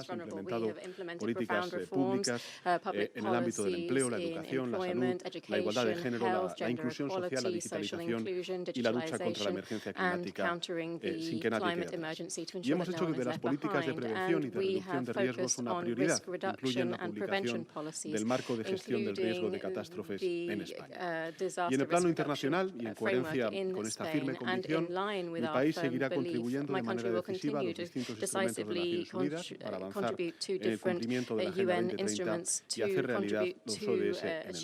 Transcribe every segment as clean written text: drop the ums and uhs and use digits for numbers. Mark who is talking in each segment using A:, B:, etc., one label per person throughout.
A: profundas, implementado políticas públicas en el ámbito del empleo, la educación, la salud, la igualdad de género, la inclusión social, la digitalización y la lucha contra la emergencia climática sin que nadie quede atrás. Y hemos hecho de las políticas de prevención y de reducción de riesgos una prioridad, incluyen la publicación del marco de gestión del riesgo de catástrofes en España. Y en el plano internacional, y en coherencia con esta firme convicción, mi país seguirá contribuyendo de manera decisiva a los distintos instrumentos de Naciones Unidas para avanzar en el cumplimiento de la Agenda 2030 y hacer realidad los ODS en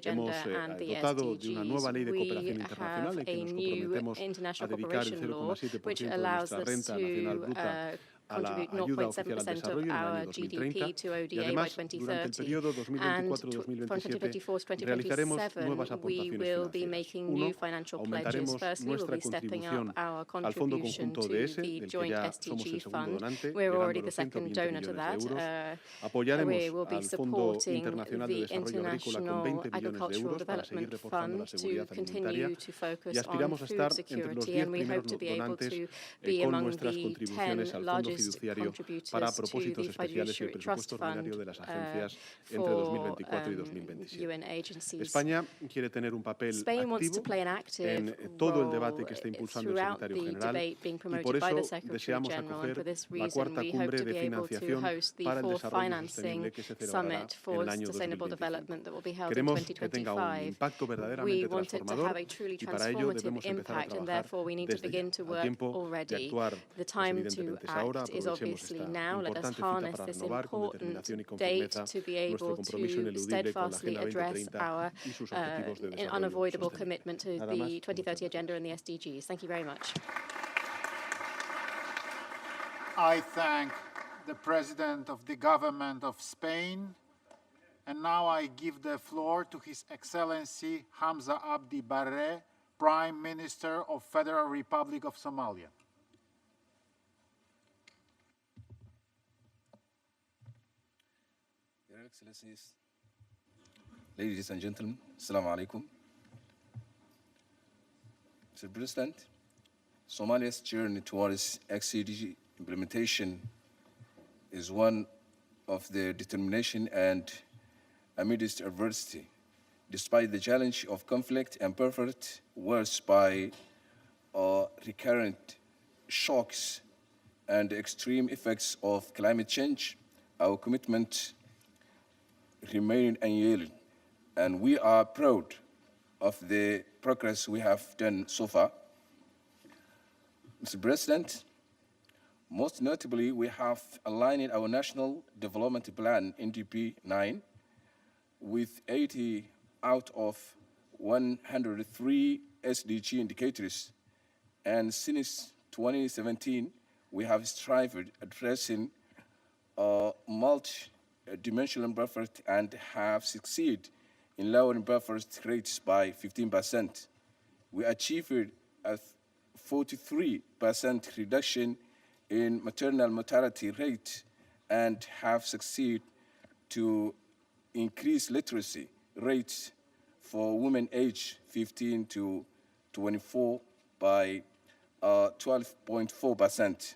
A: el mundo. Hemos dotado de una nueva ley de cooperación internacional en que nos comprometemos a dedicar el 0,7% de nuestra renta nacional bruta a la ayuda oficial al desarrollo en el año 2030 y además durante el periodo 2024-2027 realizaremos nuevas aportaciones financieras. Aumentaremos nuestra contribución al Fondo Conjunto ODS, del que ya somos el segundo donante, llegando a los 120 millones de euros. Apoyaremos al Fondo Internacional de Desarrollo Agrícola con 20 millones de euros para seguir reforzando la seguridad alimentaria y aspiramos a estar entre los 10 primeros donantes con nuestras contribuciones al Fondo fiduciario para propósitos especiales y el presupuesto ordinario de las agencias entre 2024 y 2027. España quiere tener un papel activo en todo el debate que está impulsando el secretario general y por eso deseamos acoger la cuarta cumbre de financiación para el desarrollo sostenible que se celebrará en el año 2025. Queremos que tenga un impacto verdaderamente transformador y para ello debemos empezar a trabajar desde ya. Al tiempo de actuar es evidentemente ahora. Aprovechemos esta importante cita para renovar con determinación y con firmeza nuestro compromiso ineludible con la Agenda 2030 y sus objetivos de desarrollo sostenible. Nada más.
B: 2030 agenda and the SDGs. Thank you very much.
C: I thank the President of the Government of Spain, and now I give the floor to His Excellency Hamza Abdi Barre, Prime Minister of Federal Republic of Somalia.
D: Your Excellencies, ladies and gentlemen, Assalamu alaikum. Mr. President, Somalia's journey towards XCD implementation is one of the determination and amidst adversity, despite the challenge of conflict and pervert worse by recurrent shocks and extreme effects of climate change, our commitment remains unyielding, and we are proud of the progress we have done so far. Mr. President, most notably, we have aligned our National Development Plan, NDP 9, with 80 out of 103 SDG indicators. And since 2017, we have strived addressing multi-dimensional buffers and have succeeded in lowering buffer rates by 15%. We achieved a 43% reduction in maternal mortality rate and have succeeded to increase literacy rates for women aged 15 to 24 by 12.4%.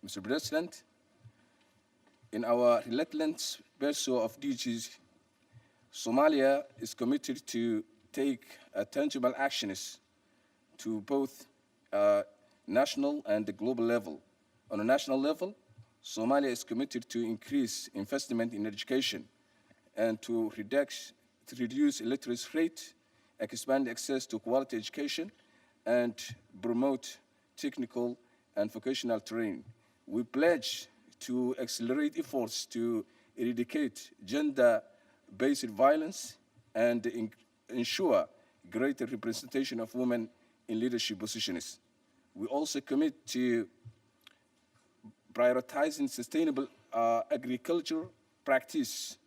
D: Mr. President, in our relentless pursuit of DGs, Somalia is committed to take tangible actions to both national and the global level. On a national level, Somalia is committed to increase investment in education and to reduce illiteracy rate, expand access to quality education, and promote technical and vocational training. We pledge to accelerate efforts to eradicate gender-based violence and ensure greater representation of women in leadership positions. We also commit to prioritizing sustainable agriculture practice,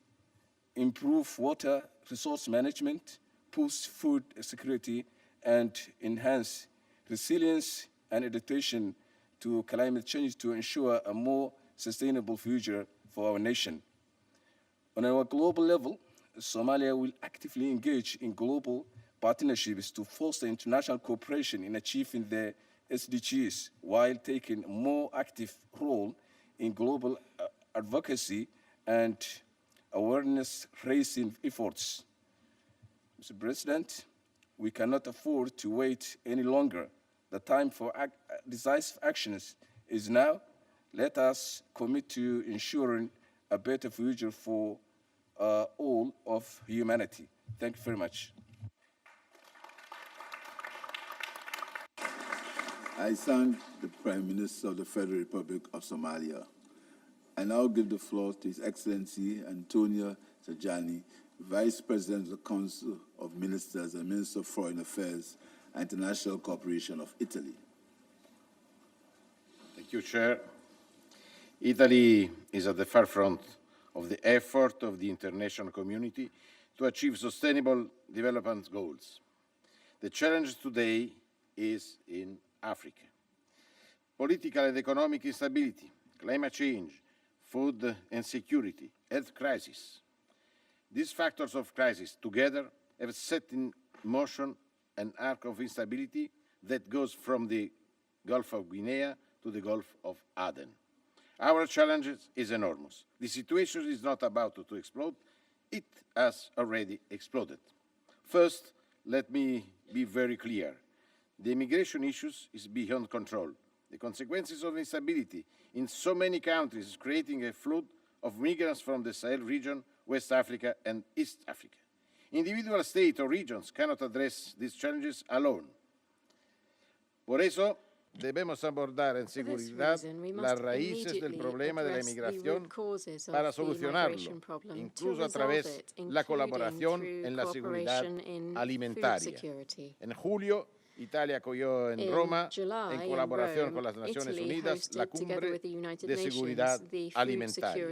D: improve water resource management, boost food security, and enhance resilience and adaptation to climate change to ensure a more sustainable future for our nation. On our global level, Somalia will actively engage in global partnerships to foster international cooperation in achieving the SDGs while taking a more active role in global advocacy and awareness-raising efforts. Mr. President, we cannot afford to wait any longer. The time for decisive actions is now. Let us commit to ensuring a better future for all of humanity. Thank you very much.
E: I thank the Prime Minister of the Federal Republic of Somalia. I now give the floor to His Excellency Antonio Tajani, Vice President of the Council of Ministers and Minister of Foreign Affairs and International Cooperation of Italy.
F: Thank you, Chair. Italy is at the forefront of the effort of the international community to achieve sustainable development goals. The challenge today is in Africa. Political and economic instability, climate change, food insecurity, health crisis. These factors of crisis together have set in motion an arc of instability that goes from the Gulf of Guinea to the Gulf of Aden. Our challenge is enormous. The situation is not about to explode. It has already exploded. First, let me be very clear. The immigration issues is beyond control. The consequences of instability in so many countries is creating a flood of migrants from the Sahel region, West Africa and East Africa. Individual states or regions cannot address these challenges alone. Por eso, debemos abordar en seguridad las raíces del problema de la inmigración para solucionarlo, incluso a través de la colaboración en la seguridad alimentaria. En julio, Italia acogió en Roma, en colaboración con las Naciones Unidas, la cumbre de seguridad alimentaria.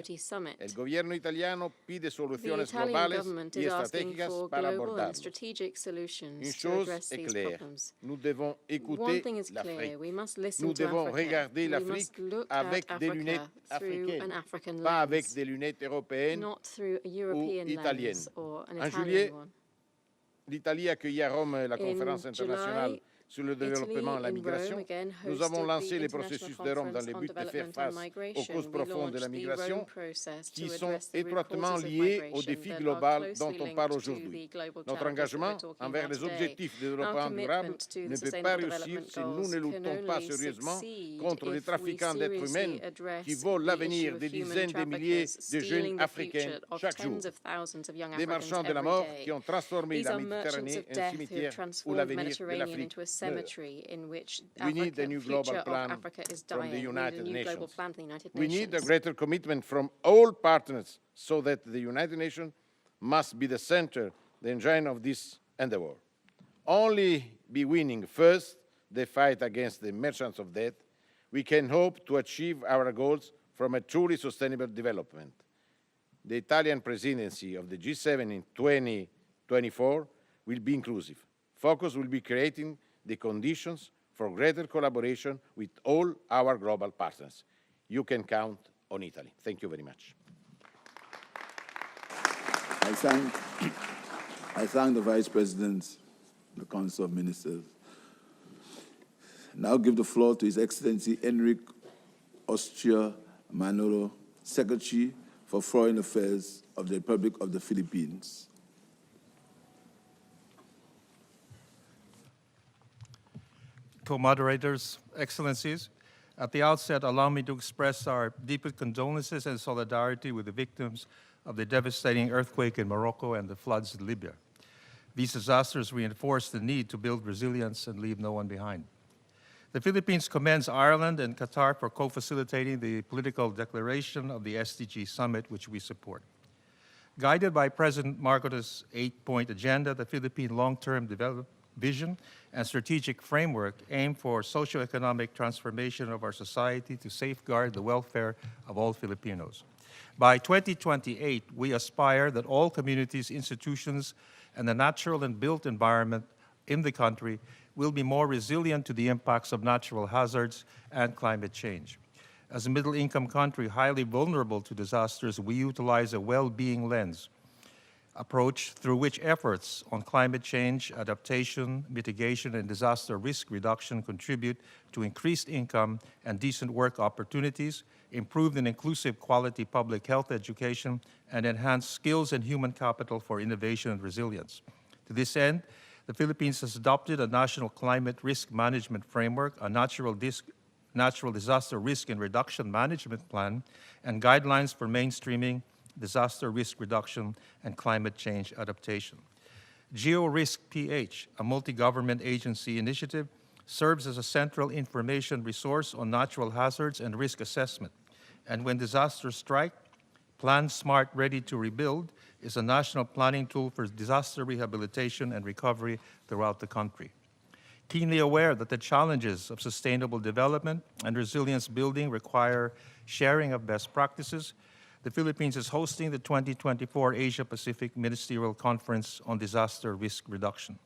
F: El gobierno italiano pide soluciones globales y estratégicas para abordarlo. Une chose est claire, nous devons écouter l'Afrique. Nous devons regarder l'Afrique avec des lunettes africaines, pas avec des lunettes européennes ou italiennes. En juillet, l'Italie accueillit à Rome la conférence internationale sur le développement et la migration. Nous avons lancé le processus de Rome dans le but de faire face aux causes profondes de la migration qui sont étroitement liées au défi global dont on parle aujourd'hui. Notre engagement envers les objectifs de développement durable ne peut pas réussir si nous ne luttons pas sérieusement contre les trafiquants d'êtres humains qui volent l'avenir des dizaines de milliers de jeunes africains chaque jour. Des marchands de la mort qui ont transformé la Méditerranée en cimetière où l'avenir de l'Afrique meurt. We need a new global plan from the United Nations. We need a greater commitment from all partners so that the United Nations must be the center, the engine of this endeavor. Only by winning first the fight against the merchants of death, we can hope to achieve our goals from a truly sustainable development. The Italian presidency of the G7 in 2024 will be inclusive. Focus will be creating the conditions for greater collaboration with all our global partners. You can count on Italy. Thank you very much.
E: I thank the Vice President, the Council of Ministers. Now give the floor to His Excellency Enrique Austria Manolo, Secretary for Foreign Affairs of the Republic of the Philippines.
G: Co-moderators, Excellencies, at the outset, allow me to express our deepest condolences and solidarity with the victims of the devastating earthquake in Morocco and the floods in Libya. These disasters reinforce the need to build resilience and leave no one behind. The Philippines commends Ireland and Qatar for co-facilitating the political declaration of the SDG summit, which we support. Guided by President Marcos' 8-point agenda, the Philippine long-term development vision and strategic framework aim for socioeconomic transformation of our society to safeguard the welfare of all Filipinos. By 2028, we aspire that all communities, institutions, and the natural and built environment in the country will be more resilient to the impacts of natural hazards and climate change. As a middle-income country highly vulnerable to disasters, we utilize a well-being lens approach through which efforts on climate change, adaptation, mitigation, and disaster risk reduction contribute to increased income and decent work opportunities, improved and inclusive quality public health education, and enhanced skills and human capital for innovation and resilience. To this end, the Philippines has adopted a national climate risk management framework, a natural disaster risk and reduction management plan, and guidelines for mainstreaming disaster risk reduction and climate change adaptation. GeoRisk PH, a multi-government agency initiative, serves as a central information resource on natural hazards and risk assessment. And when disasters strike, Plan Smart Ready to Rebuild is a national planning tool for disaster rehabilitation and recovery throughout the country. Keenly aware that the challenges of sustainable development and resilience building require sharing of best practices, the Philippines is hosting the 2024 Asia-Pacific Ministerial Conference on Disaster Risk Reduction.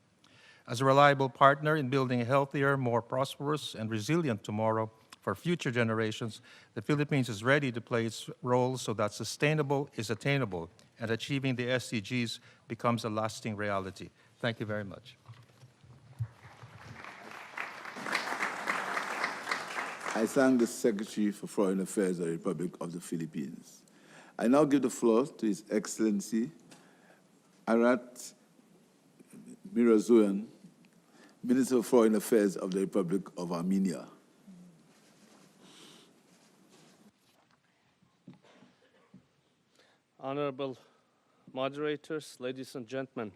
G: As a reliable partner in building a healthier, more prosperous, and resilient tomorrow for future generations, the Philippines is ready to play its role so that sustainable is attainable and achieving the SDGs becomes a lasting reality. Thank you very much.
E: I thank the Secretary for Foreign Affairs of the Republic of the Philippines. I now give the floor to His Excellency Arat Mirazoyan, Minister of Foreign Affairs of the Republic of Armenia.
H: Honorable moderators, ladies and gentlemen,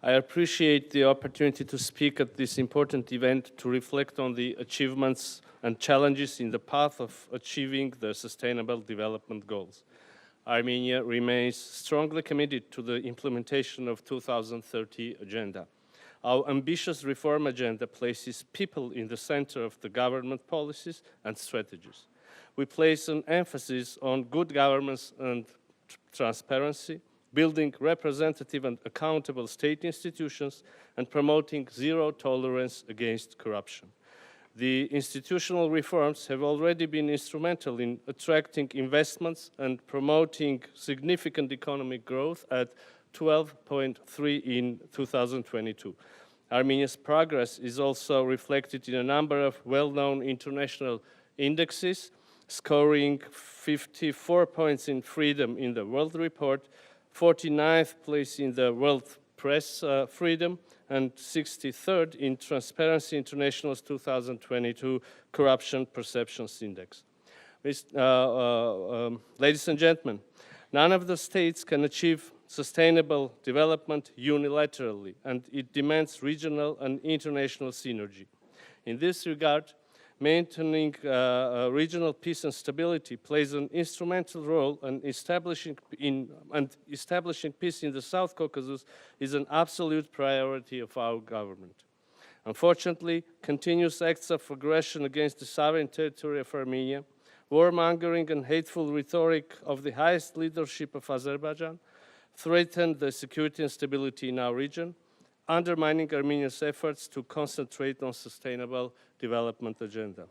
H: I appreciate the opportunity to speak at this important event to reflect on the achievements and challenges in the path of achieving the Sustainable Development Goals. Armenia remains strongly committed to the implementation of 2030 agenda. Our ambitious reform agenda places people in the center of the government policies and strategies. We place an emphasis on good governance and transparency, building representative and accountable state institutions, and promoting zero tolerance against corruption. The institutional reforms have already been instrumental in attracting investments and promoting significant economic growth at 12.3% in 2022. Armenia's progress is also reflected in a number of well-known international indexes, scoring 54 points in freedom in the World Report, 49th place in the World Press Freedom, and 63rd in Transparency International's 2022 Corruption Perceptions Index. Ladies and gentlemen, none of the states can achieve sustainable development unilaterally, and it demands regional and international synergy. In this regard, maintaining regional peace and stability plays an instrumental role, and establishing peace in the South Caucasus is an absolute priority of our government. Unfortunately, continuous acts of aggression against the sovereign territory of Armenia, warmongering and hateful rhetoric of the highest leadership of Azerbaijan threaten the security and stability in our region, undermining Armenia's efforts to concentrate on sustainable development agenda.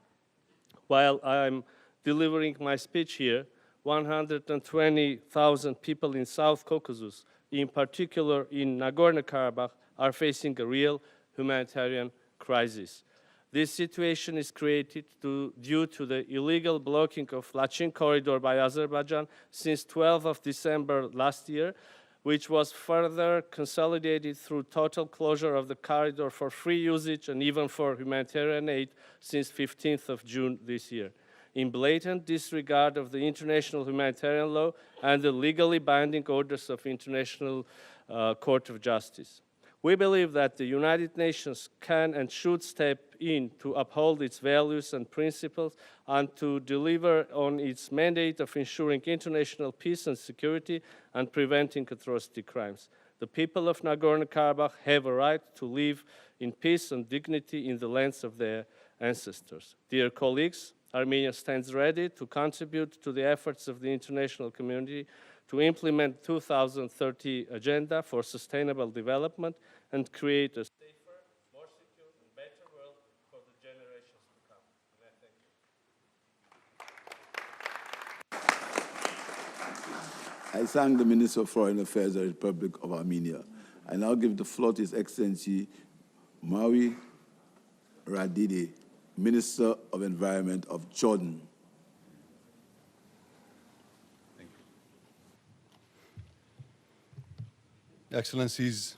H: While I'm delivering my speech here, 120,000 people in South Caucasus, in particular in Nagorno-Karabakh, are facing a real humanitarian crisis. This situation is created due to the illegal blocking of Lachin corridor by Azerbaijan since 12th of December last year, which was further consolidated through total closure of the corridor for free usage and even for humanitarian aid since 15th of June this year, in blatant disregard of the international humanitarian law and the legally binding orders of International Court of Justice. We believe that the United Nations can and should step in to uphold its values and principles and to deliver on its mandate of ensuring international peace and security and preventing atrocity crimes. The people of Nagorno-Karabakh have a right to live in peace and dignity in the lands of their ancestors. Dear colleagues, Armenia stands ready to contribute to the efforts of the international community to implement 2030 Agenda for Sustainable Development and create a safer, more secure, and better world for the generations to come. And I thank you.
E: I thank the Minister of Foreign Affairs of the Republic of Armenia. I now give the floor to His Excellency Mawi Radidi, Minister of Environment of Jordan.
I: Excellencies,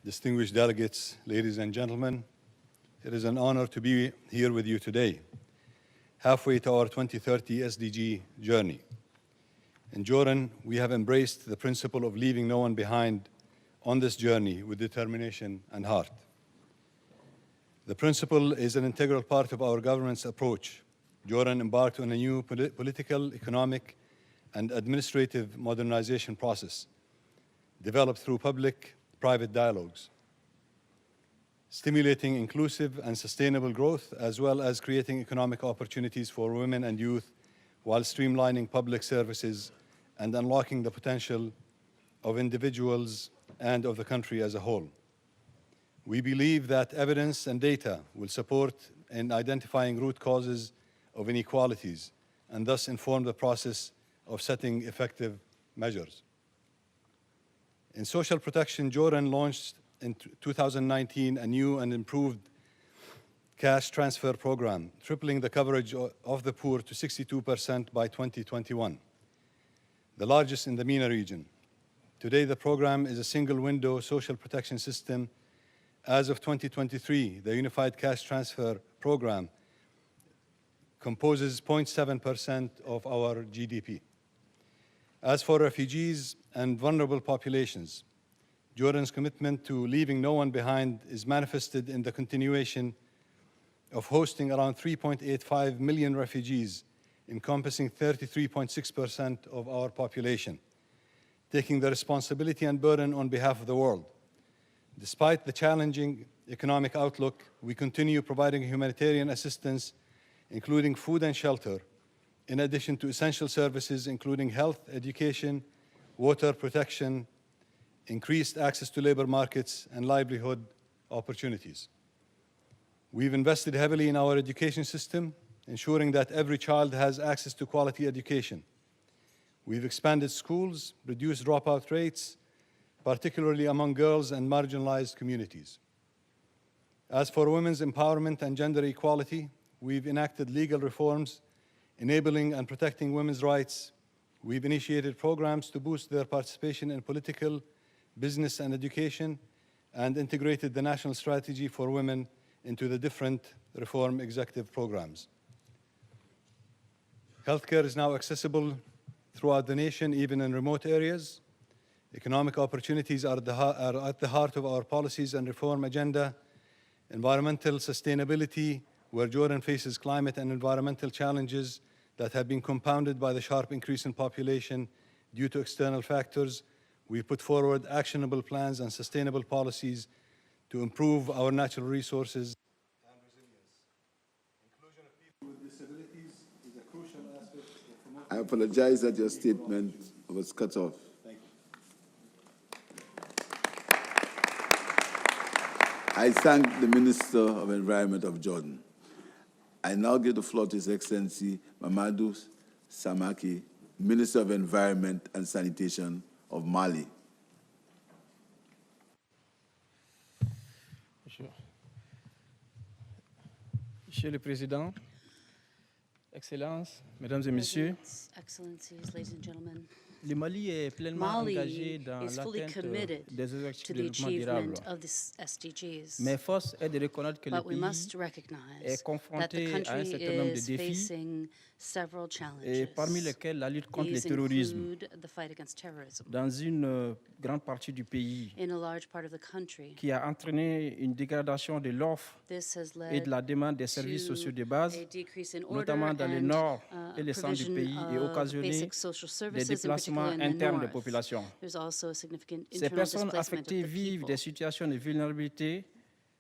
I: distinguished delegates, ladies and gentlemen, it is an honor to be here with you today, halfway to our 2030 SDG journey. In Jordan, we have embraced the principle of leaving no one behind on this journey with determination and heart. The principle is an integral part of our government's approach. Jordan embarked on a new political, economic, and administrative modernization process developed through public-private dialogues, stimulating inclusive and sustainable growth, as well as creating economic opportunities for women and youth, while streamlining public services and unlocking the potential of individuals and of the country as a whole. We believe that evidence and data will support in identifying root causes of inequalities and thus inform the process of setting effective measures. In social protection, Jordan launched in 2019 a new and improved cash transfer program, tripling the coverage of the poor to 62% by 2021, the largest in the MENA region. Today, the program is a single-window social protection system. As of 2023, the Unified Cash Transfer Program composes 0.7% of our GDP. As for refugees and vulnerable populations, Jordan's commitment to leaving no one behind is manifested in the continuation of hosting around 3.85 million refugees, encompassing 33.6% of our population, taking the responsibility and burden on behalf of the world. Despite the challenging economic outlook, we continue providing humanitarian assistance, including food and shelter, in addition to essential services including health, education, water protection, increased access to labor markets, and livelihood opportunities. We've invested heavily in our education system, ensuring that every child has access to quality education. We've expanded schools, reduced dropout rates, particularly among girls and marginalized communities. As for women's empowerment and gender equality, we've enacted legal reforms enabling and protecting women's rights. We've initiated programs to boost their participation in political, business, and education, and integrated the national strategy for women into the different reform executive programs. Healthcare is now accessible throughout the nation, even in remote areas. Economic opportunities are at the heart of our policies and reform agenda. Environmental sustainability, where Jordan faces climate and environmental challenges that have been compounded by the sharp increase in population due to external factors, we put forward actionable plans and sustainable policies to improve our natural resources and resilience. Inclusion of people with disabilities is a crucial aspect of promoting...
E: I apologize that your statement was cut off.
I: Thank you.
E: I thank the Minister of Environment of Jordan. I now give the floor to His Excellency Mamadou Samaki, Minister of Environment and Sanitation of Mali.
J: Monsieur le Président, Excellences, Mesdames et Messieurs,
K: Excellencies, ladies and gentlemen,
J: le Mali est pleinement engagé dans
K: is fully
J: l'atteinte
K: committed
J: des objectifs
K: to
J: de
K: the
J: développement durable.
K: achievement of the SDGs.
J: Mais force est de reconnaître que le
K: But we must
J: pays
K: recognize
J: est
K: that the
J: confronté à un
K: country
J: certain nombre de
K: is
J: défis,
K: facing several challenges.
J: et parmi lesquels la lutte contre le
K: These
J: terrorisme
K: include the fight against terrorism
J: dans une grande partie du pays,
K: in a large part of the country.
J: qui a entraîné une dégradation de l'offre
K: This has
J: et de
K: led
J: la demande des services sociaux de base,
K: a decrease in order
J: notamment dans le
K: and
J: nord et le centre du
K: provision
J: pays, et
K: of
J: occasionné
K: basic social
J: des
K: services, in
J: déplacements
K: particular in the
J: internes de
K: north.
J: population.
K: There's also a significant
J: Ces
K: internal
J: personnes
K: displacement of
J: affectées
K: the
J: vivent
K: people.
J: des situations de vulnérabilité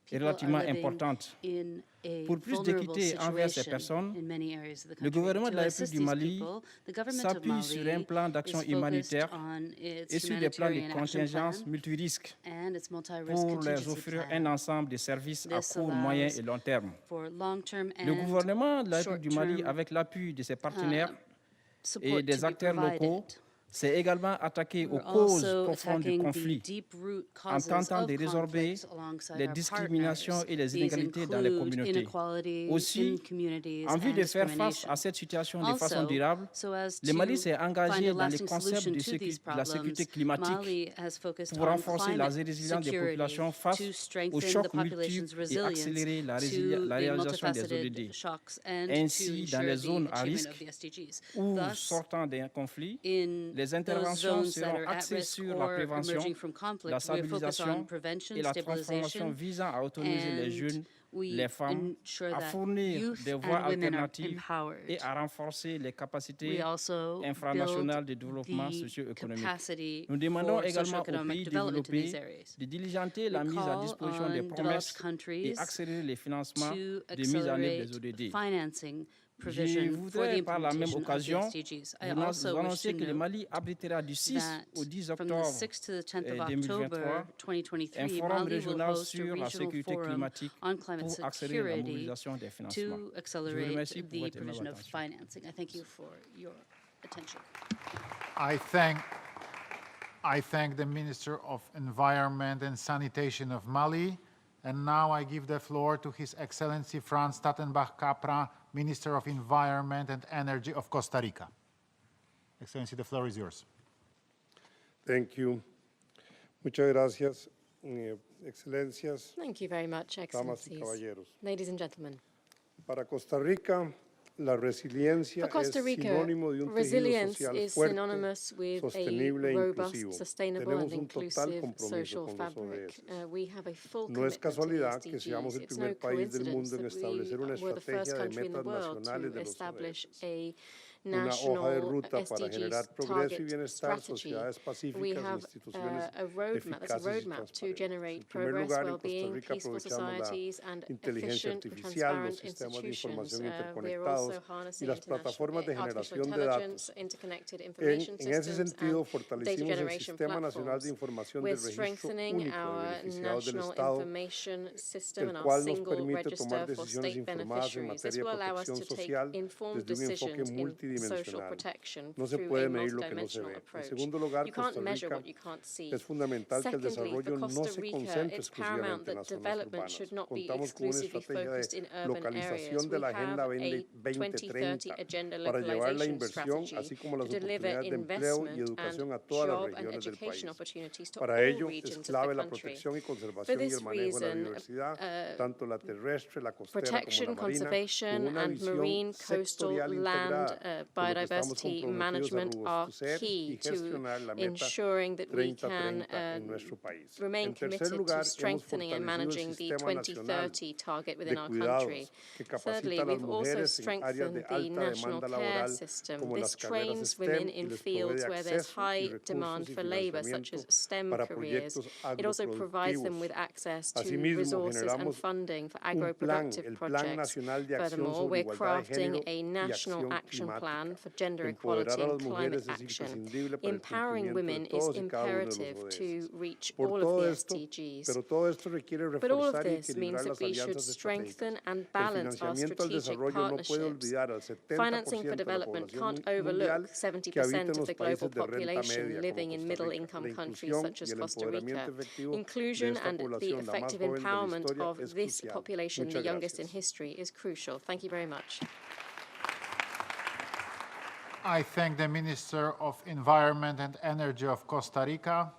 K: People
J: relativement
K: are living
J: importantes.
K: in a
J: Pour plus
K: vulnerable
J: d'équité envers ces
K: situation
J: personnes,
K: in many areas of the
J: le
K: country.
J: gouvernement de
K: To
J: la
K: assist
J: République du
K: these
J: Mali
K: people, the government of
J: s'appuie sur un
K: Mali
J: plan d'action
K: is focused
J: humanitaire
K: on its
J: et sur des plans de
K: humanitarian action
J: contingence
K: plan
J: multirisques
K: and its multi-risk
J: pour leur
K: contingency
J: offrir
K: plan
J: un ensemble de services à
K: This
J: court, moyen
K: allows
J: et long terme.
K: for long-term
J: Le
K: and
J: gouvernement de la République du Mali,
K: short-term
J: avec l'appui de ses partenaires
K: support
J: et des
K: to be
J: acteurs locaux,
K: provided.
J: C'est également attaquer aux
K: We're
J: causes
K: also
J: profondes du
K: attacking the
J: conflit,
K: deep root
J: en
K: causes
J: tentant
K: of
J: de résorber
K: conflict alongside
J: les
K: our
J: discriminations
K: partners.
J: et les
K: These
J: inégalités dans les
K: include
J: communautés.
K: inequality
J: Aussi,
K: in communities
J: en vue
K: and
J: de faire face
K: discrimination.
J: à cette situation de façon
K: Also,
J: durable,
K: so as
J: le Mali
K: to
J: s'est
K: find
J: engagé
K: a
J: dans le
K: lasting
J: concept
K: solution
J: de
K: to these
J: la sécurité
K: problems,
J: climatique
K: Mali has focused
J: pour
K: on
J: renforcer la
K: climate
J: résilience des
K: security
J: populations face
K: to
J: aux
K: strengthen the
J: chocs
K: population's
J: multiples et
K: resilience
J: accélérer la
K: to the
J: réalisation des
K: multifaceted
J: ODD.
K: shocks and to
J: Ainsi, dans
K: ensure
J: les
K: the
J: zones à
K: achievement of
J: risque
K: the SDGs.
J: ou
K: Thus,
J: sortant d'un conflit,
K: in
J: les
K: those
J: interventions
K: zones that
J: seront
K: are at
J: axées
K: risk
J: sur la
K: or
J: prévention,
K: emerging from
J: la
K: conflict, we focus on
J: stabilisation
K: prevention,
J: et la transformation
K: stabilization,
J: visant à autoriser les jeunes,
K: we
J: les femmes,
K: ensure
J: à
K: that
J: fournir
K: youth
J: des voies
K: and women are
J: alternatives
K: empowered.
J: et à renforcer les capacités
K: We also
J: infranationales de
K: build
J: développement
K: the
J: socio-économique.
K: capacity
J: Nous demandons
K: for
J: également aux
K: socioeconomic
J: pays
K: development in these
J: développés
K: areas.
J: de diligenter la
K: We
J: mise à
K: call
J: disposition des
K: on developed
J: promesses et
K: countries
J: accélérer les financements
K: to
J: de mise en œuvre des
K: accelerate
J: ODD.
K: financing
J: Je
K: provision for the
J: voudrais par la même
K: implementation of the
J: occasion
K: SDGs. I
J: vous
K: also wish
J: annoncer
K: to
J: que le
K: note
J: Mali abritera du 6
K: that
J: au 10
K: from the
J: octobre
K: 6th to the 10th of
J: 2023
K: October
J: un
K: 2023,
J: forum
K: Mali will
J: régional
K: host a
J: sur la
K: regional
J: sécurité
K: forum
J: climatique
K: on climate
J: pour accélérer la
K: security
J: mobilisation des financements.
K: to
J: Je vous
K: accelerate
J: remercie pour
K: the
J: votre aimable
K: provision of
J: attention.
K: financing. I thank you for your attention.
C: I thank the Minister of Environment and Sanitation of Mali. And now I give the floor to His Excellency Franz Tattenbach-Capra, Minister of Environment and Energy of Costa Rica. Excellency, the floor is yours.
L: Thank you. Muchas gracias, Excelencias,
B: Thank you very much,
L: damas y
B: Excellencies.
L: caballeros.
B: Ladies and gentlemen.
L: Para Costa Rica, la resiliencia
B: For Costa
L: es
B: Rica,
L: sinónimo de un tejido
B: resilience
L: social
B: is
L: fuerte,
B: synonymous with a
L: sostenible e
B: robust,
L: inclusivo.
B: sustainable and
L: Tenemos un total
B: inclusive
L: compromiso
B: social
L: con los
B: fabric.
L: ODS.
B: We have a full
L: No es
B: commitment to the
L: casualidad que
B: SDGs.
L: seamos el
B: It's no
L: primer país del
B: coincidence
L: mundo en
B: that
L: establecer una
B: we were the first
L: estrategia de
B: country in the
L: metas
B: world
L: nacionales
B: to
L: de los
B: establish
L: ODS.
B: a
L: Una hoja de
B: national
L: ruta para generar
B: SDGs
L: progreso y
B: target
L: bienestar,
B: strategy.
L: sociedades
B: We
L: pacíficas e
B: have
L: instituciones
B: a roadmap, that's a
L: eficaces y
B: roadmap to
L: transparentes.
B: generate
L: En primer
B: progress,
L: lugar, en
B: well-being,
L: Costa Rica
B: peaceful
L: aprovechamos la
B: societies and
L: inteligencia
B: efficient and
L: artificial, los
B: transparent
L: sistemas de
B: institutions.
L: información
B: We're
L: interconectados
B: also
L: y
B: harnessing
L: las plataformas de
B: artificial
L: generación de
B: intelligence,
L: datos.
B: interconnected information
L: En ese
B: systems
L: sentido,
B: and data
L: fortalecimos el
B: generation
L: Sistema Nacional de
B: platforms.
L: Información
B: We're
L: del Registro
B: strengthening
L: Único de
B: our
L: Beneficiados del
B: national
L: Estado,
B: information system and
L: el
B: our
L: cual nos
B: single
L: permite tomar
B: register for
L: decisiones
B: state
L: informadas en
B: beneficiaries. This
L: materia
B: will
L: de
B: allow us
L: protección
B: to take
L: social
B: informed
L: desde un enfoque
B: decisions in social
L: multidimensional.
B: protection
L: No se
B: through
L: puede
B: a
L: medir lo que no se
B: multidimensional
L: ve. En
B: approach.
L: segundo lugar,
B: You can't
L: Costa
B: measure
L: Rica
B: what you can't see.
L: es fundamental que el
B: Secondly, for
L: desarrollo no
B: Costa
L: se
B: Rica,
L: concentre
B: it's paramount
L: exclusivamente en
B: that
L: las zonas
B: development
L: urbanas.
B: should not be
L: Contamos con una
B: exclusively
L: estrategia
B: focused in
L: de
B: urban areas.
L: localización de
B: We
L: la
B: have
L: Agenda
B: a
L: 2030
B: 2030 agenda
L: para llevar la
B: localization
L: inversión,
B: strategy
L: así como las
B: to deliver
L: oportunidades de empleo y
B: investment
L: educación a
B: and
L: todas las
B: job and
L: regiones del país.
B: education opportunities to
L: Para
B: all
L: ello, es
B: regions of
L: clave
B: the
L: la
B: country.
L: protección y
B: For
L: conservación y
B: this
L: el manejo de la
B: reason,
L: diversidad, tanto la terrestre, la costera como
B: protection,
L: la marina, con
B: conservation,
L: una
B: and
L: visión
B: marine, coastal,
L: sectorial
B: land,
L: integrada, por lo que estamos
B: biodiversity
L: comprometidos a
B: management are
L: robustecer
B: key
L: y
B: to
L: gestionar la meta
B: ensuring that we can
L: 30-30 en nuestro país.
B: remain
L: En tercer
B: committed
L: lugar,
B: to
L: hemos
B: strengthening and
L: fortalecido el
B: managing the
L: Sistema Nacional
B: 2030 target
L: de
B: within our
L: Cuidados,
B: country.
L: que
B: Thirdly,
L: capacita a las
B: we've also
L: mujeres en áreas
B: strengthened
L: de
B: the
L: alta
B: national
L: demanda
B: care
L: laboral,
B: system.
L: como
B: This
L: las carreras
B: trains
L: STEM,
B: women
L: y
B: in
L: les
B: fields
L: provee
B: where there's
L: acceso y
B: high
L: recursos
B: demand
L: y
B: for labor, such as
L: financiamiento
B: STEM
L: para
B: careers.
L: proyectos
B: It also provides them
L: agroproductivos.
B: with access to
L: Asimismo,
B: resources and
L: generamos
B: funding for
L: un plan,
B: agro-productive
L: el Plan
B: projects.
L: Nacional de Acción
B: Furthermore,
L: sobre
B: we're
L: Igualdad de
B: crafting
L: Género
B: a
L: y
B: national
L: Acción
B: action plan
L: Climática.
B: for gender
L: Empoderar
B: equality
L: a
B: and
L: las
B: climate
L: mujeres es
B: action.
L: imprescindible para el
B: Empowering
L: cumplimiento
B: women
L: de
B: is
L: todos y cada uno de los
B: imperative
L: ODS.
B: to reach
L: Por
B: all
L: todo
B: of the
L: esto,
B: SDGs.
L: pero todo esto requiere
B: But all of
L: reforzar y
B: this
L: equilibrar
B: means that
L: las
B: we should
L: alianzas
B: strengthen
L: estratégicas.
B: and
L: El
B: balance our
L: financiamiento al
B: strategic
L: desarrollo no puede
B: partnerships.
L: olvidar al
B: Financing
L: 70%
B: for
L: de la
B: development
L: población
B: can't overlook
L: mundial que habita
B: 70%
L: en
B: of
L: los
B: the global
L: países de renta
B: population
L: media
B: living
L: como
B: in
L: Costa Rica.
B: middle-income
L: La
B: countries
L: inclusión
B: such
L: y
B: as
L: el
B: Costa Rica.
L: empoderamiento efectivo de
B: Inclusion
L: esta
B: and the
L: población, la más
B: effective
L: joven de la
B: empowerment
L: historia,
B: of
L: es
B: this
L: crucial.
B: population, the
L: Muchas
B: youngest in
L: gracias.
B: history, is crucial. Thank you very much.
C: I thank the Minister of Environment and Energy of Costa Rica.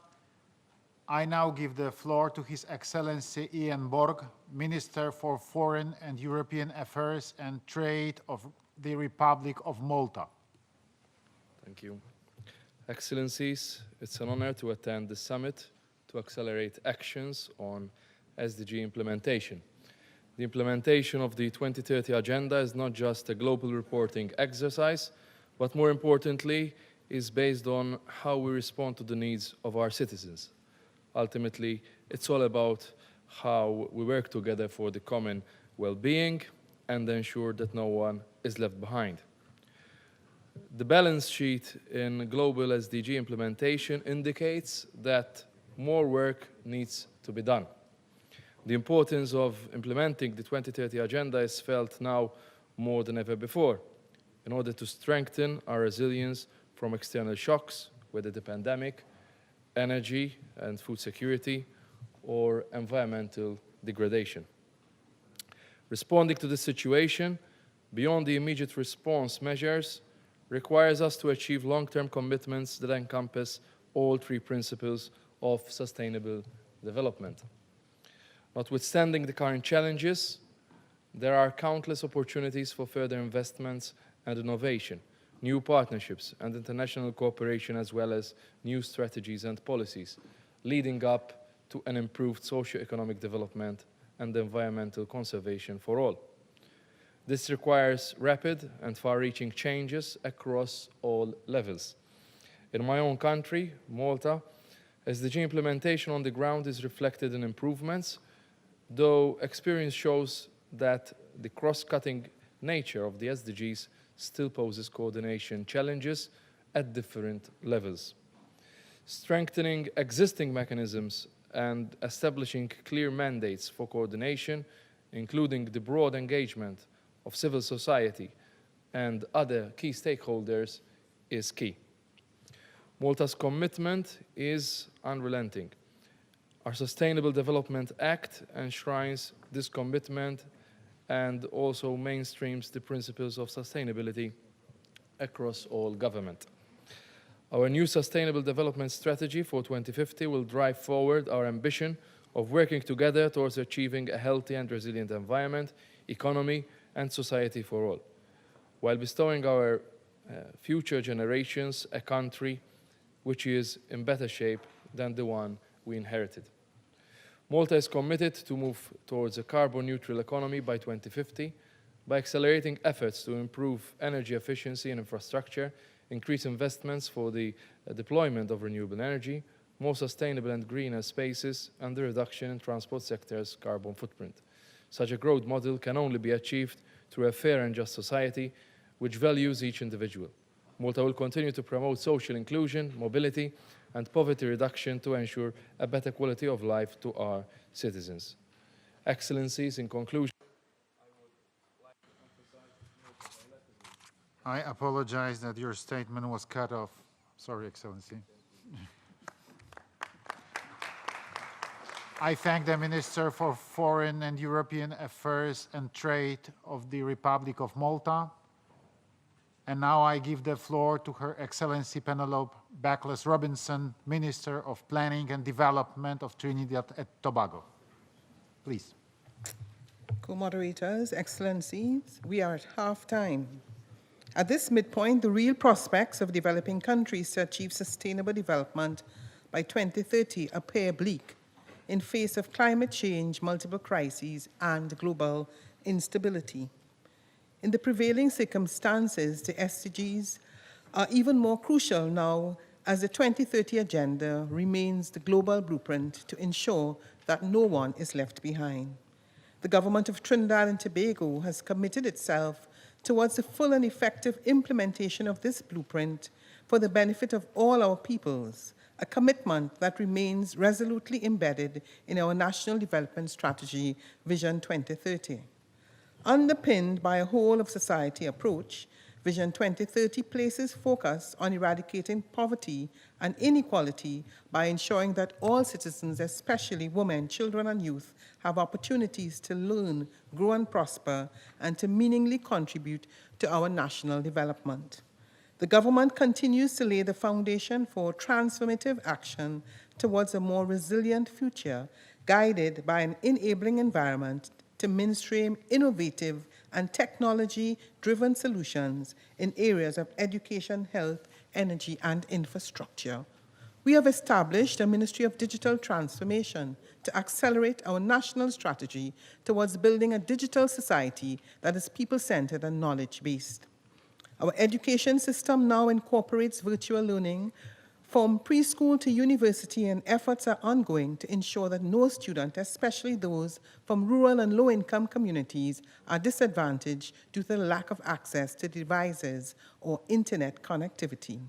C: I now give the floor to His Excellency Ian Borg, Minister for Foreign and European Affairs and Trade of the Republic of Malta.
H: Thank you. Excellencies, it's an honor to attend the summit to accelerate actions on SDG implementation. The implementation of the 2030 Agenda is not just a global reporting exercise, but more importantly, is based on how we respond to the needs of our citizens. Ultimately, it's all about how we work together for the common well-being and ensure that no one is left behind. The balance sheet in global SDG implementation indicates that more work needs to be done. The importance of implementing the 2030 Agenda is felt now more than ever before. In order to strengthen our resilience from external shocks,
M: whether the pandemic, energy and food security, or environmental degradation. Responding to this situation, beyond the immediate response measures, requires us to achieve long-term commitments that encompass all three principles of sustainable development. Notwithstanding the current challenges, there are countless opportunities for further investments and innovation, new partnerships and international cooperation, as well as new strategies and policies, leading up to an improved socio-economic development and environmental conservation for all. This requires rapid and far-reaching changes across all levels. In my own country, Malta, SDG implementation on the ground is reflected in improvements, though experience shows that the cross-cutting nature of the SDGs still poses coordination challenges at different levels. Strengthening existing mechanisms and establishing clear mandates for coordination, including the broad engagement of civil society and other key stakeholders, is key. Malta's commitment is unrelenting. Our Sustainable Development Act enshrines this commitment and also mainstreams the principles of sustainability across all government. Our new Sustainable Development Strategy for 2050 will drive forward our ambition of working together towards achieving a healthy and resilient environment, economy, and society for all, while bestowing our future generations a country which is in better shape than the one we inherited. Malta is committed to move towards a carbon-neutral economy by 2050 by accelerating efforts to improve energy efficiency and infrastructure, increase investments for the deployment of renewable energy, more sustainable and greener spaces, and the reduction in transport sector's carbon footprint. Such a growth model can only be achieved through a fair and just society which values each individual. Malta will continue to promote social inclusion, mobility, and poverty reduction to ensure a better quality of life to our citizens. Excellencies, in conclusion,
C: I apologize that your statement was cut off. Sorry, Excellency. I thank the Minister for Foreign and European Affairs and Trade of the Republic of Malta. And now I give the floor to Her Excellency Penelope Backless-Robinson, Minister of Planning and Development of Trinidad and Tobago. Please.
N: Co-moderators, Excellencies, we are at half-time. At this midpoint, the real prospects of developing countries to achieve sustainable development by 2030 appear bleak in face of climate change, multiple crises, and global instability. In the prevailing circumstances, the SDGs are even more crucial now as the 2030 Agenda remains the global blueprint to ensure that no one is left behind. The government of Trinidad and Tobago has committed itself towards the full and effective implementation of this blueprint for the benefit of all our peoples, a commitment that remains resolutely embedded in our National Development Strategy, Vision 2030. Underpinned by a whole-of-society approach, Vision 2030 places focus on eradicating poverty and inequality by ensuring that all citizens, especially women, children, and youth, have opportunities to learn, grow, and prosper, and to meaningfully contribute to our national development. The government continues to lay the foundation for transformative action towards a more resilient future, guided by an enabling environment to mainstream innovative and technology-driven solutions in areas of education, health, energy, and infrastructure. We have established a Ministry of Digital Transformation to accelerate our national strategy towards building a digital society that is people-centered and knowledge-based. Our education system now incorporates virtual learning from preschool to university, and efforts are ongoing to ensure that no student, especially those from rural and low-income communities, are disadvantaged due to the lack of access to devices or internet connectivity.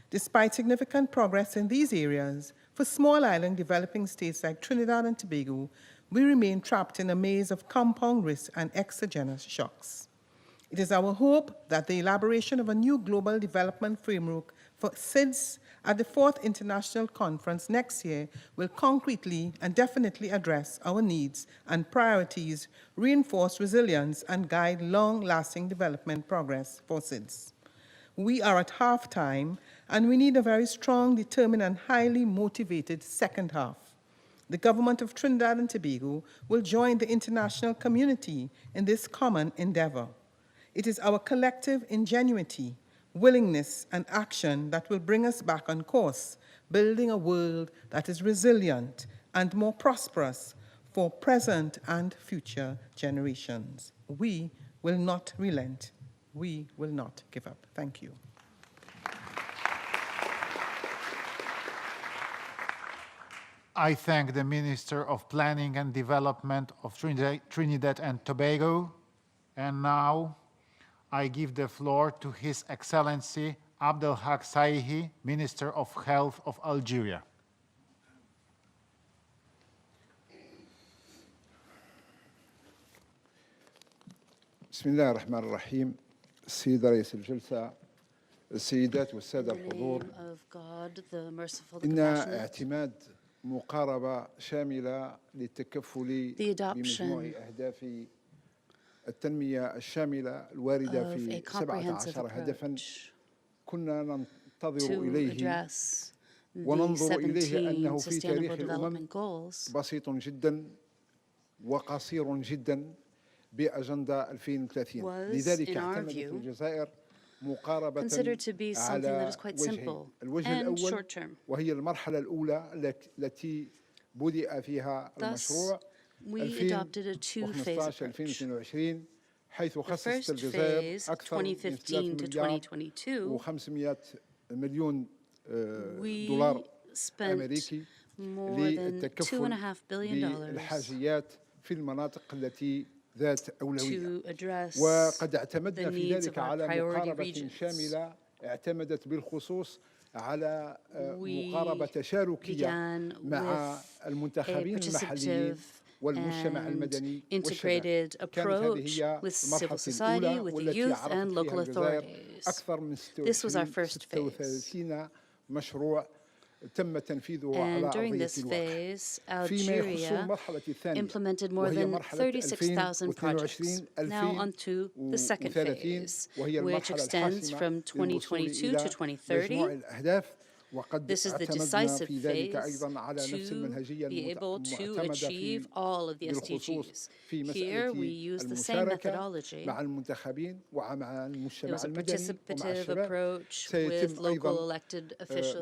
N: Despite significant progress in these areas, for small island developing states like Trinidad and Tobago, we remain trapped in a maze of compound risks and exogenous shocks. It is our hope that the elaboration of a new global development framework for SIDS at the 4th International Conference next year will concretely and definitely address our needs and priorities, reinforce resilience, and guide long-lasting development progress for SIDS. We are at halftime, and we need a very strong, determined, and highly motivated second half. The government of Trinidad and Tobago will join the international community in this common endeavor. It is our collective ingenuity, willingness, and action that will bring us back on course, building a world that is resilient and more prosperous for present and future generations. We will not relent. We will not give up. Thank you.
C: I thank the Minister of Planning and Development of Trinidad and Tobago. And now I give the floor to His Excellency Abdelhak Saihi, Minister of Health of Algeria.
O: بسم الله الرحمن الرحيم. السيد رئيس الجلسة، السيدات والسادة الحضور، إن اعتماد مقاربة شاملة للتكفل بمجموع أهداف التنمية الشاملة الواردة في 17 هدفاً كنا ننتظر إليه وننظر إليه أنه في تاريخ الأمم بسيط جداً وقصير جداً بأجندة 2030. لذلك اعتمدت الجزائر مقاربة على وجهين. الوجه الأول وهي المرحلة الأولى التي بدأ فيها المشروع 2015-2022 حيث خصصت الجزائر أكثر من 3,500 مليون دولار أمريكي للتكفل بالحاجيات في المناطق التي ذات أولوية. وقد اعتمدنا في ذلك على مقاربة شاملة اعتمدت بالخصوص على مقاربة تشاركية مع المنتخبين المحليين والمجتمع المدني والشباب. كانت هذه هي المرحلة الأولى والتي عرفت فيها الجزائر أكثر من 36 مشروع تم تنفيذه على أرضية الواقع. فيما يخص المرحلة الثانية وهي مرحلة 2022 2030 وهي المرحلة الحاسمة للوصول إلى مجموع الأهداف. وقد اعتمدنا في ذلك أيضا على نفس المنهجية المعتمدة بالخصوص في مسألة المشاركة مع المنتخبين ومع المجتمع المدني ومع الشباب. سيتم أيضا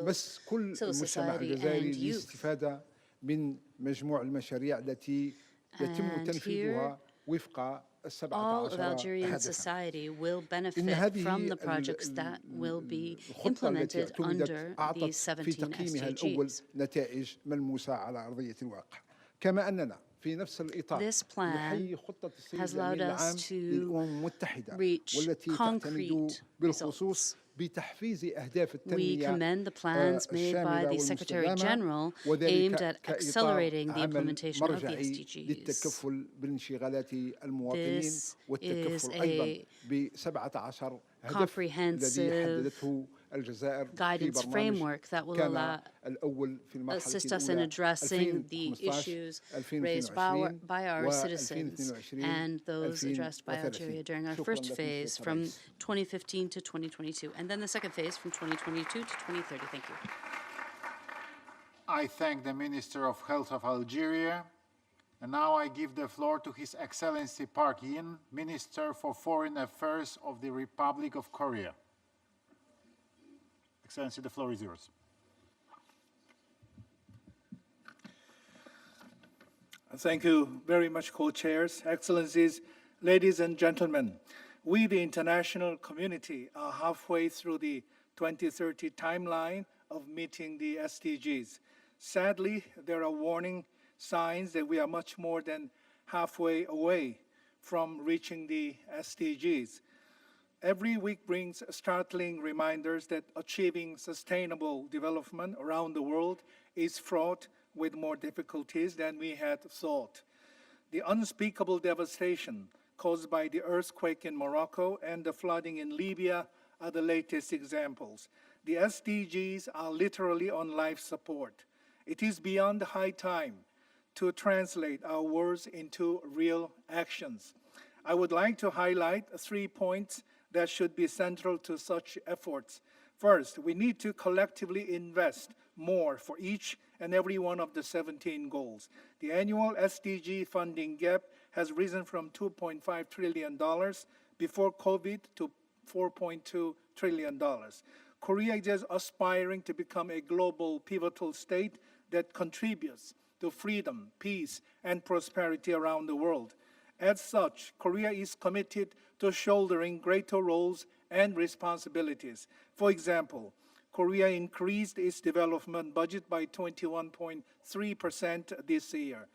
O: مس كل المجتمع الجزائري للاستفادة من مجموع المشاريع التي يتم تنفيذها وفق
K: All of Algerian society will benefit from the projects that will be implemented under these 17 SDGs.
O: نتائج ملموسة على أرضية الواقع. كما أننا في نفس الإطار نحيي خطة السيد الأمين العام للأمم المتحدة والتي تعتمد بالخصوص بتحفيز أهداف التنمية الشاملة والمستدامة وذلك كإطار عمل مرجعي للتكفل بالانشغالات المواطنين والتكفل أيضا ب17 هدف الذي حددته الجزائر في برنامج كان الأول في المرحلة
K: assist us in addressing the issues raised by our citizens and those addressed by Algeria during our first phase from 2015 to 2022, and then the second phase from 2022 to 2030. Thank you.
C: I thank the Minister of Health of Algeria, and now I give the floor to His Excellency Park Yin, Minister for Foreign Affairs of the Republic of Korea. Excellency, the floor is yours.
P: Thank you very much, co-chairs, excellencies, ladies and gentlemen. We, the international community, are halfway through the 2030 timeline of meeting the SDGs. Sadly, there are warning signs that we are much more than halfway away from reaching the SDGs. Every week brings startling reminders that achieving sustainable development around the world is fraught with more difficulties than we had thought. The unspeakable devastation caused by the earthquake in Morocco and the flooding in Libya are the latest examples. The SDGs are literally on life support. It is beyond high time to translate our words into real actions. I would like to highlight 3 points that should be central to such efforts. First, we need to collectively invest more for each and every one of the 17 goals. The annual SDG funding gap has risen from $2.5 trillion before COVID to $4.2 trillion. Korea is aspiring to become a global pivotal state that contributes to freedom, peace, and prosperity around the world. As such, Korea is committed to shouldering greater roles and responsibilities. For example, Korea increased its development budget by 21.3% this year.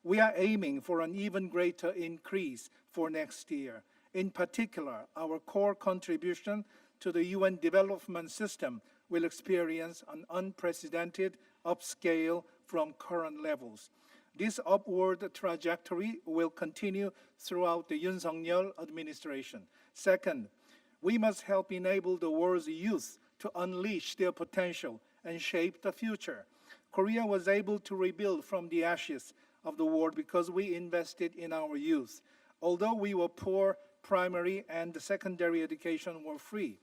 P: We are aiming for an even greater increase for next year. In particular, our core contribution to the UN development system will experience an unprecedented upscale from current levels. This upward trajectory will continue throughout the Yoon Suk-yeol administration. Second, we must help enable the world's youth to unleash their potential and shape the future. Korea was able to rebuild from the ashes of the war because we invested in our youth. Although we were poor, primary and secondary education were free.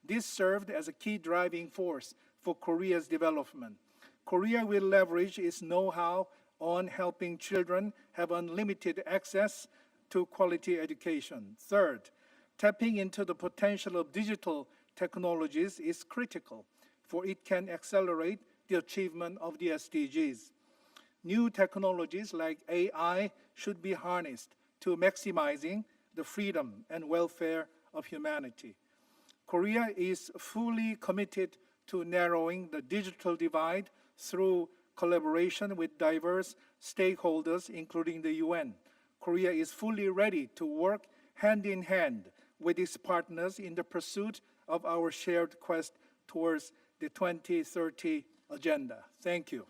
P: This served as a key driving force for Korea's development. Korea will leverage its know-how on helping children have unlimited access to quality education. Third, tapping into the potential of digital technologies is critical, for it can accelerate the achievement of the SDGs. New technologies like AI should be harnessed to maximizing the freedom and welfare of humanity. Korea is fully committed to narrowing the digital divide through collaboration with diverse stakeholders, including the UN. Korea is fully ready to work hand in hand with its partners in the pursuit of our shared quest towards the 2030 agenda. Thank you.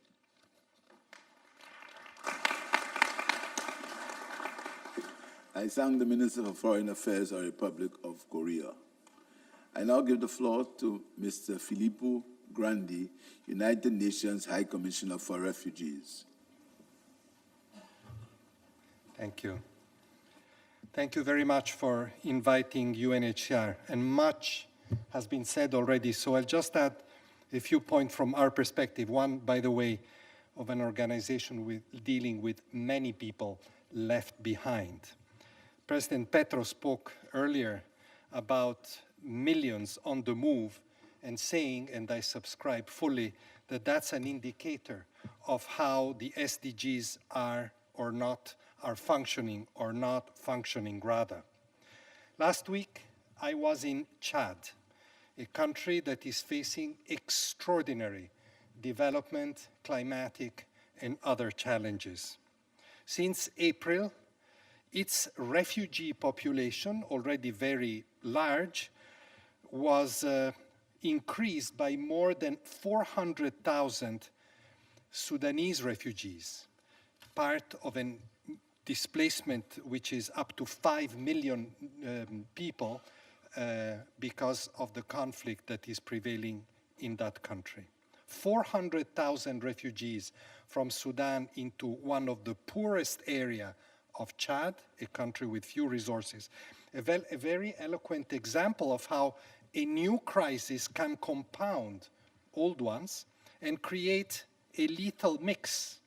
E: I thank the Minister for Foreign Affairs of the Republic of Korea. I now give the floor to Mr. Filippo Grandi, United Nations High Commissioner for Refugees.
I: Thank you. Thank you very much for inviting UNHCR, and much has been said already, so I'll just add a few points from our perspective. One, by the way, of an organization dealing with many people left behind. President Petro spoke earlier about millions on the move and saying, and I subscribe fully, that that's an indicator of how the SDGs are or not, are functioning or not functioning rather. Last week, I was in Chad, a country that is facing extraordinary development, climatic, and other challenges. Since April, its refugee population, already very large, was increased by more than 400,000 Sudanese refugees, part of a displacement which is up to 5 million people because of the conflict that is prevailing in that country. 400,000 refugees from Sudan into one of the poorest areas of Chad, a country with few resources. A very eloquent example of how a new crisis can compound old ones and create a lethal mix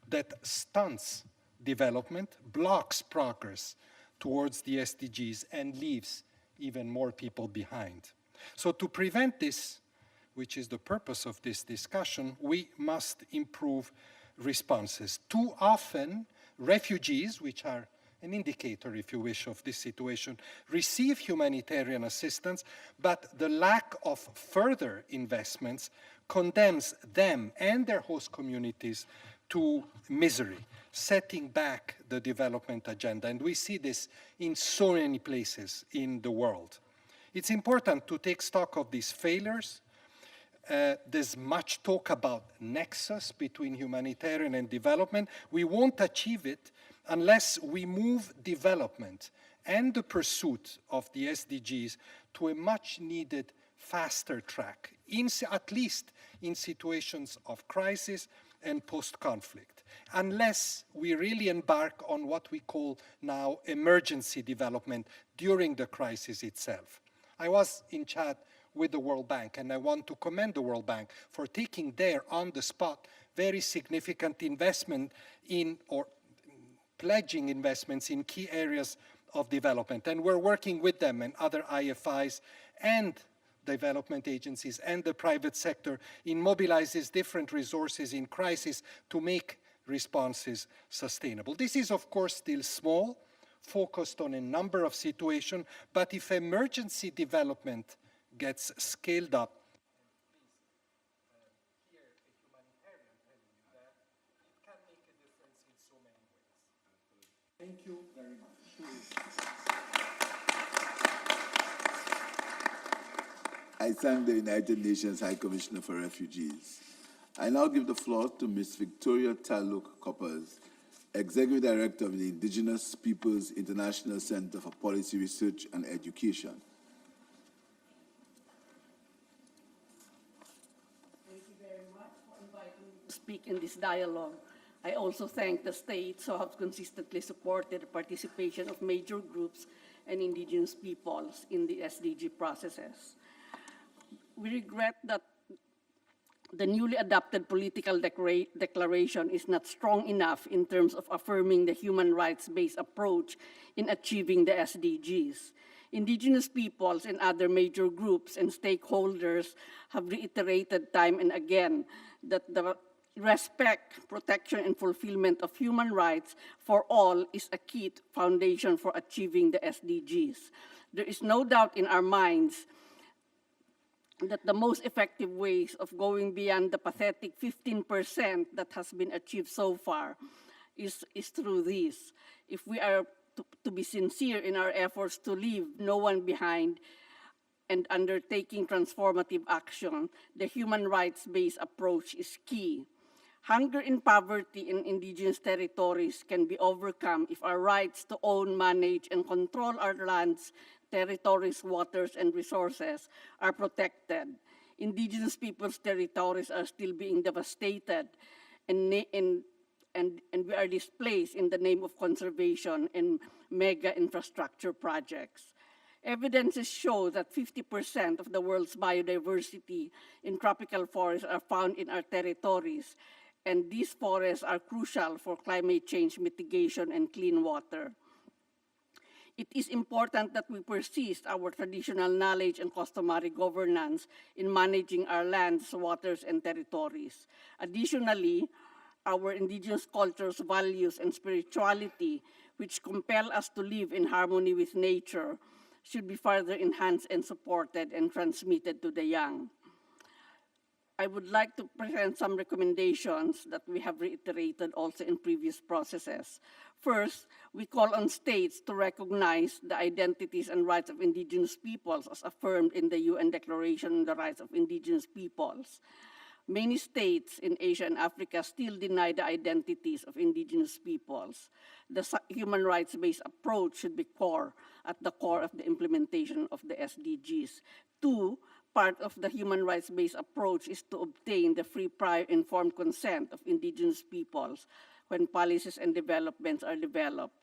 I: that stunts development, blocks progress towards the SDGs, and leaves even more people behind. So to prevent this, which is the purpose of this discussion, we must improve responses. Too often, refugees, which are an indicator, if you wish, of this situation, receive humanitarian assistance, but the lack of further investments condemns them and their host communities to misery, setting back the development agenda. And we see this in so many places in the world. It's important to take stock of these failures. There's much talk about nexus between humanitarian and development. We won't achieve it unless we move development and the pursuit of the SDGs to a much needed
Q: faster track, at least in situations of crisis and post-conflict, unless we really embark on what we call now emergency development during the crisis itself. I was in Chad with the World Bank, and I want to commend the World Bank for taking there on the spot very significant investment in, or pledging investments in key areas of development. And we're working with them and other IFIs and development agencies and the private sector in mobilizing different resources in crisis to make responses sustainable. This is, of course, still small, focused on a number of situations, but if emergency development gets scaled up,
C: Thank you very much.
E: I thank the United Nations High Commissioner for Refugees. I now give the floor to Ms. Victoria Taluk-Koppers, Executive Director of the Indigenous Peoples International Center for Policy Research and Education.
R: Thank you very much for inviting me to speak in this dialogue. I also thank the states who have consistently supported the participation of major groups and indigenous peoples in the SDG processes. We regret that the newly adopted political declaration is not strong enough in terms of affirming the human rights-based approach in achieving the SDGs. Indigenous peoples and other major groups and stakeholders have reiterated time and again that the respect, protection, and fulfillment of human rights for all is a key foundation for achieving the SDGs. There is no doubt in our minds that the most effective ways of going beyond the pathetic 15% that has been achieved so far is through this. If we are to be sincere in our efforts to leave no one behind and undertaking transformative action, the human rights-based approach is key. Hunger and poverty in indigenous territories can be overcome if our rights to own, manage, and control our lands, territories, waters, and resources are protected. Indigenous peoples' territories are still being devastated, and we are displaced in the name of conservation and mega infrastructure projects. Evidences show that 50% of the world's biodiversity in tropical forests are found in our territories, and these forests are crucial for climate change mitigation and clean water. It is important that we persist our traditional knowledge and customary governance in managing our lands, waters, and territories. Additionally, our indigenous cultures, values, and spirituality, which compel us to live in harmony with nature, should be further enhanced and supported and transmitted to the young. I would like to present some recommendations that we have reiterated also in previous processes. First, we call on states to recognize the identities and rights of indigenous peoples as affirmed in the UN Declaration on the Rights of Indigenous Peoples. Many states in Asia and Africa still deny the identities of indigenous peoples. The human rights-based approach should be at the core of the implementation of the SDGs. Two, part of the human rights-based approach is to obtain the free, prior, informed consent of indigenous peoples when policies and developments are developed.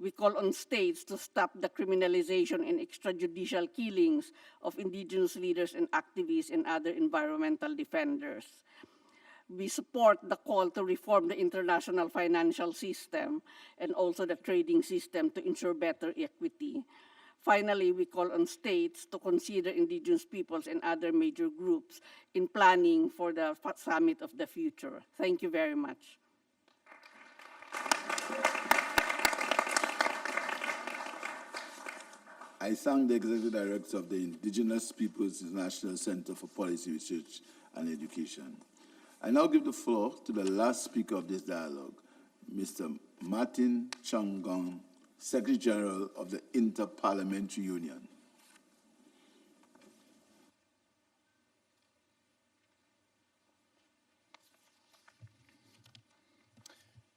R: We call on states to stop the criminalization and extrajudicial killings of indigenous leaders and activists and other environmental defenders. We support the call to reform the international financial system and also the trading system to ensure better equity. Finally, we call on states to consider indigenous peoples and other major groups in planning for the summit of the future. Thank you very much.
E: I thank the Executive Director of the Indigenous Peoples International Center for Policy Research and Education. I now give the floor to the last speaker of this dialogue, Mr. Martin Changong, Secretary General of the Inter-Parliamentary Union.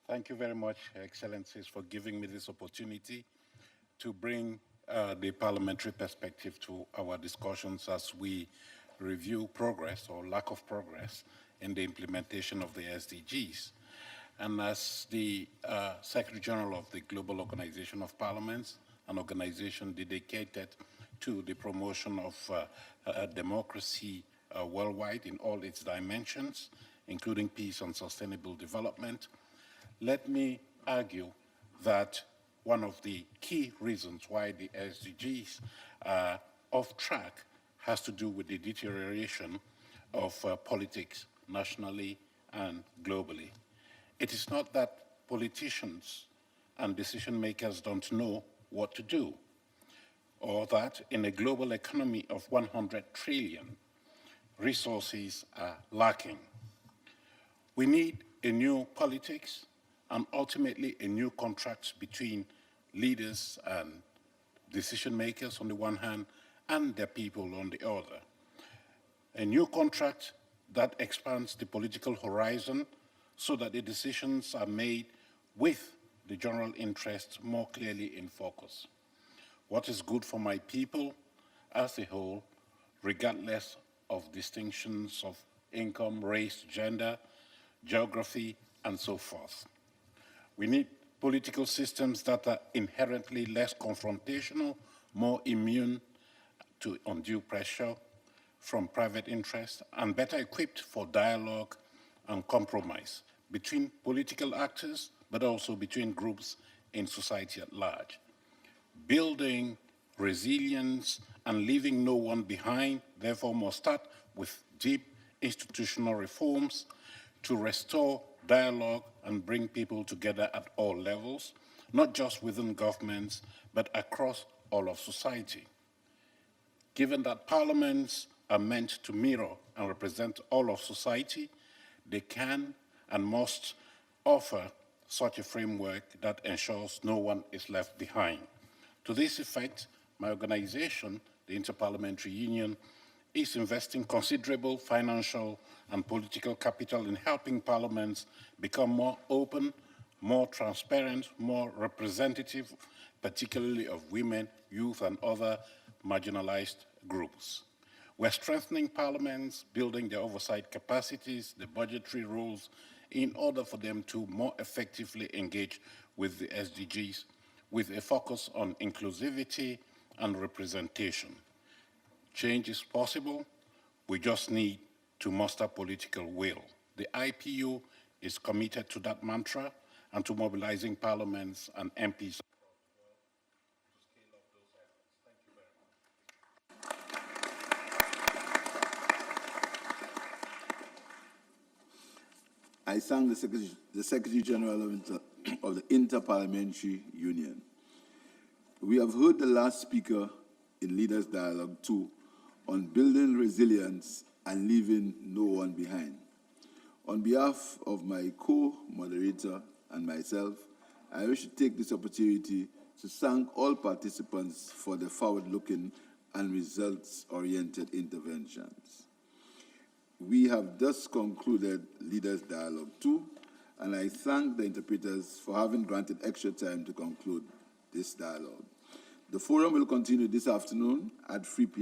F: Thank you very much, Excellencies, for giving me this opportunity to bring
S: the parliamentary perspective to our discussions as we review progress or lack of progress in the implementation of the SDGs. And as the Secretary General of the Global Organization of Parliaments, an organization dedicated to the promotion of democracy worldwide in all its dimensions, including peace and sustainable development, let me argue that one of the key reasons why the SDGs are off track has to do with the deterioration of politics nationally and globally. It is not that politicians and decision makers don't know what to do, or that in a global economy of 100 trillion, resources are lacking. We need a new politics and ultimately a new contract between leaders and decision makers on the one hand and their people on the other. A new contract that expands the political horizon so that the decisions are made with the general interest more clearly in focus. What is good for my people as a whole, regardless of distinctions of income, race, gender, geography, and so forth. We need political systems that are inherently less confrontational, more immune to undue pressure from private interest, and better equipped for dialogue and compromise between political actors, but also between groups in society at large. Building resilience and leaving no one behind, therefore, must start with deep institutional reforms to restore dialogue and bring people together at all levels, not just within governments, but across all of society. Given that parliaments are meant to mirror and represent all of society, they can and must offer such a framework that ensures no one is left behind. To this effect, my organization, the Interparliamentary Union, is investing considerable financial and political capital in helping parliaments become more open, more transparent, more representative, particularly of women, youth, and other marginalized groups. We're strengthening parliaments, building their oversight capacities, the budgetary rules, in order for them to more effectively engage with the SDGs, with a focus on inclusivity and representation. Change is possible. We just need to muster political will. The IPU is committed to that mantra and to mobilizing parliaments and MPs.
E: I thank the Secretary General of the Interparliamentary Union. We have heard the last speaker in Leaders Dialogue 2 on building resilience and leaving no one behind. On behalf of my co-moderator and myself, I wish to take this opportunity to thank all participants for their forward-looking and results-oriented interventions. We have thus concluded Leaders Dialogue 2, and I thank the interpreters for having granted extra time to conclude this dialogue. The forum will continue this afternoon at 3 p.m.